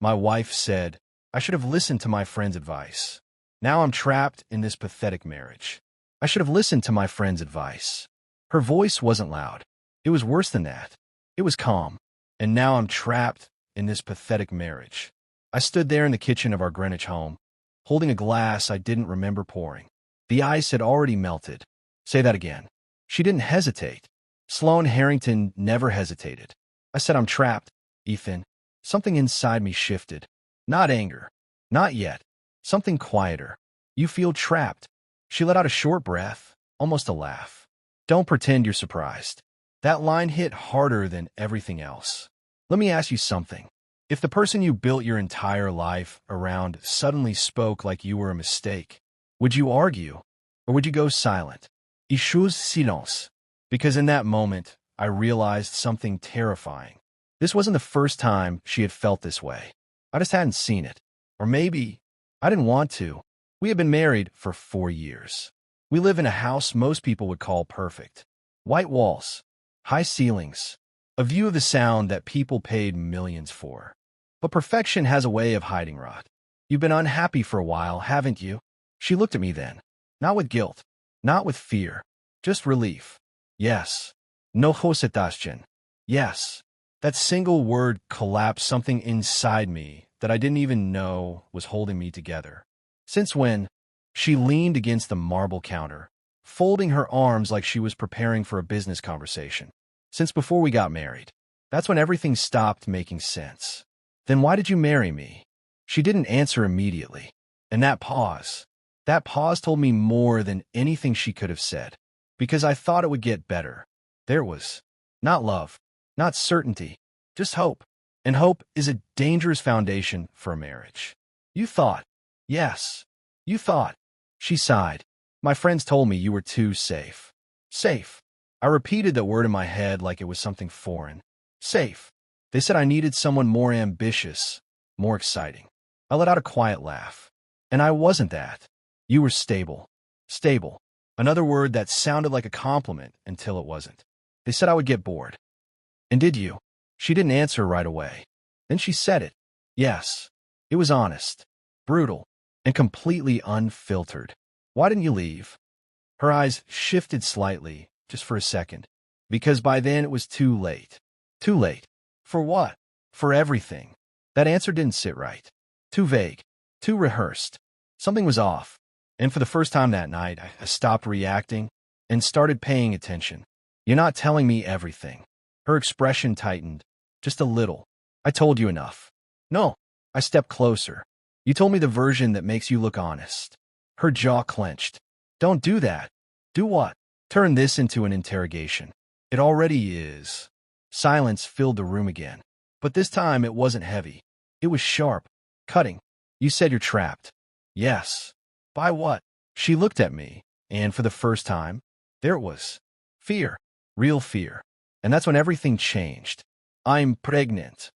My wife said, I should have listened to my friend's advice. Now I'm trapped in this pathetic marriage. I should have listened to my friend's advice. Her voice wasn't loud. It was worse than that. It was calm. And now I'm trapped in this pathetic marriage. I stood there in the kitchen of our Greenwich home, holding a glass I didn't remember pouring. The ice had already melted. Say that again. She didn't hesitate. Sloane Harrington never hesitated. I said, I'm trapped, Ethan. Something inside me shifted. Not anger. Not yet. Something quieter. You feel trapped. She let out a short breath, almost a laugh. Don't pretend you're surprised. That line hit harder than everything else. Let me ask you something. If the person you built your entire life around suddenly spoke like you were a mistake, would you argue, or would you go silent? Ich chose silence. Because in that moment, I realized something terrifying. This wasn't the first time she had felt this way. I just hadn't seen it. Or maybe I didn't want to. We had been married for 4 years. We live in a house most people would call perfect. White walls, high ceilings, a view of the sound that people paid millions for. But perfection has a way of hiding rot. You've been unhappy for a while, haven't you? She looked at me then. Not with guilt, not with fear, just relief. Yes. No hesitation. Yes. That single word collapsed something inside me that I didn't even know was holding me together. Since when? She leaned against the marble counter, folding her arms like she was preparing for a business conversation. Since before we got married. That's when everything stopped making sense. Then why did you marry me? She didn't answer immediately. And that pause told me more than anything she could have said. Because I thought it would get better. There was. Not love. Not certainty. Just hope. And hope is a dangerous foundation for a marriage. You thought. Yes. You thought. She sighed. My friends told me you were too safe. Safe. I repeated that word in my head like it was something foreign. Safe. They said I needed someone more ambitious, more exciting. I let out a quiet laugh. And I wasn't that. You were stable. Stable. Another word that sounded like a compliment until it wasn't. They said I would get bored. And did you? She didn't answer right away. Then she said it. Yes. It was honest, brutal, and completely unfiltered. Why didn't you leave? Her eyes shifted slightly, just for a second. Because by then it was too late. Too late. For what? For everything. That answer didn't sit right. Too vague. Too rehearsed. Something was off. And for the first time that night, I stopped reacting and started paying attention. You're not telling me everything. Her expression tightened. Just a little. I told you enough. No. I stepped closer. You told me the version that makes you look honest. Her jaw clenched. Don't do that. Do what? Turn this into an interrogation. It already is. Silence filled the room again. But this time it wasn't heavy. It was sharp. Cutting. You said you're trapped. Yes. By what? She looked at me, and for the first time, there it was. Fear. Real fear. And that's when everything changed. I'm pregnant.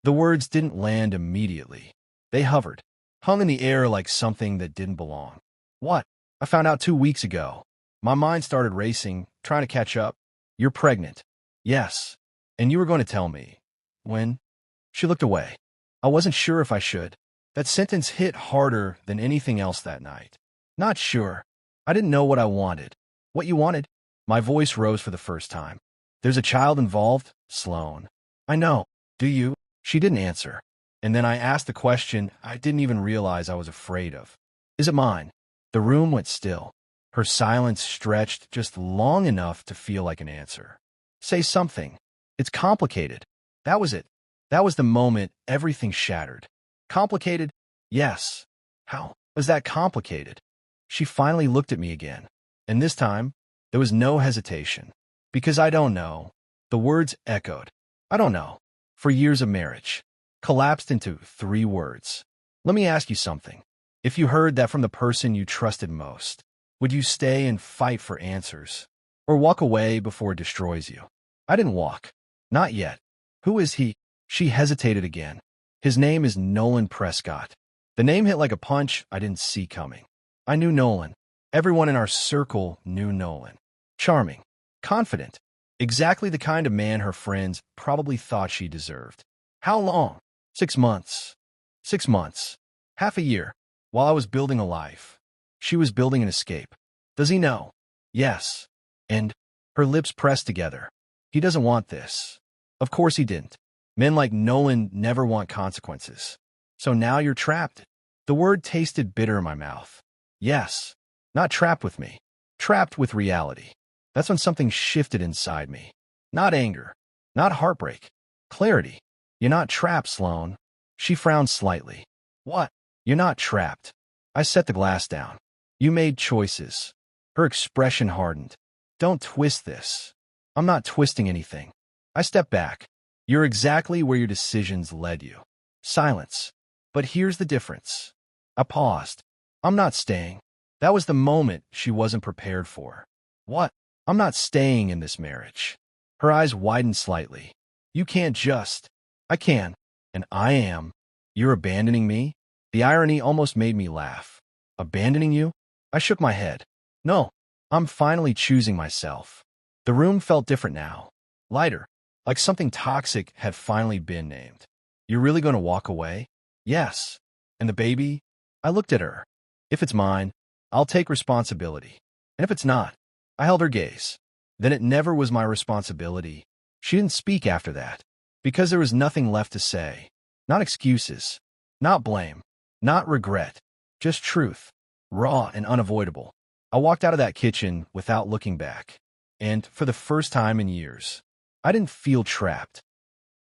The words didn't land immediately. They hovered, hung in the air like something that didn't belong. What? I found out 2 weeks ago. My mind started racing, trying to catch up. You're pregnant. Yes. And you were going to tell me. When? She looked away. I wasn't sure if I should. That sentence hit harder than anything else that night. Not sure. I didn't know what I wanted. What you wanted? My voice rose for the first time. There's a child involved, Sloane. I know. Do you? She didn't answer. And then I asked the question I didn't even realize I was afraid of. Is it mine? The room went still. Her silence stretched just long enough to feel like an answer. Say something. It's complicated. That was it. That was the moment everything shattered. Complicated? Yes. How was that complicated? She finally looked at me again. And this time, there was no hesitation. Because I don't know. The words echoed. I don't know. For years of marriage. Collapsed into 3 words. Let me ask you something. If you heard that from the person you trusted most, would you stay and fight for answers? Or walk away before it destroys you? I didn't walk. Not yet. Who is he? She hesitated again. His name is Nolan Prescott. The name hit like a punch I didn't see coming. I knew Nolan. Everyone in our circle knew Nolan. Charming. Confident. Exactly the kind of man her friends probably thought she deserved. How long? 6 months. 6 months. Half a year. While I was building a life, she was building an escape. Does he know? Yes. And her lips pressed together. He doesn't want this. Of course he didn't. Men like Nolan never want consequences. So now you're trapped. The word tasted bitter in my mouth. Yes. Not trapped with me. Trapped with reality. That's when something shifted inside me. Not anger. Not heartbreak. Clarity. You're not trapped, Sloane. She frowned slightly. What? You're not trapped. I set the glass down. You made choices. Her expression hardened. Don't twist this. I'm not twisting anything. I stepped back. You're exactly where your decisions led you. Silence. But here's the difference. I paused. I'm not staying. That was the moment she wasn't prepared for. What? I'm not staying in this marriage. Her eyes widened slightly. You can't just. I can. And I am. You're abandoning me? The irony almost made me laugh. Abandoning you? I shook my head. No. I'm finally choosing myself. The room felt different now. Lighter. Like something toxic had finally been named. You're really going to walk away? Yes. And the baby? I looked at her. If it's mine, I'll take responsibility. And if it's not, I held her gaze. Then it never was my responsibility. She didn't speak after that, because there was nothing left to say. Not excuses. Not blame. Not regret. Just truth. Raw and unavoidable. I walked out of that kitchen without looking back. And for the first time in years, I didn't feel trapped.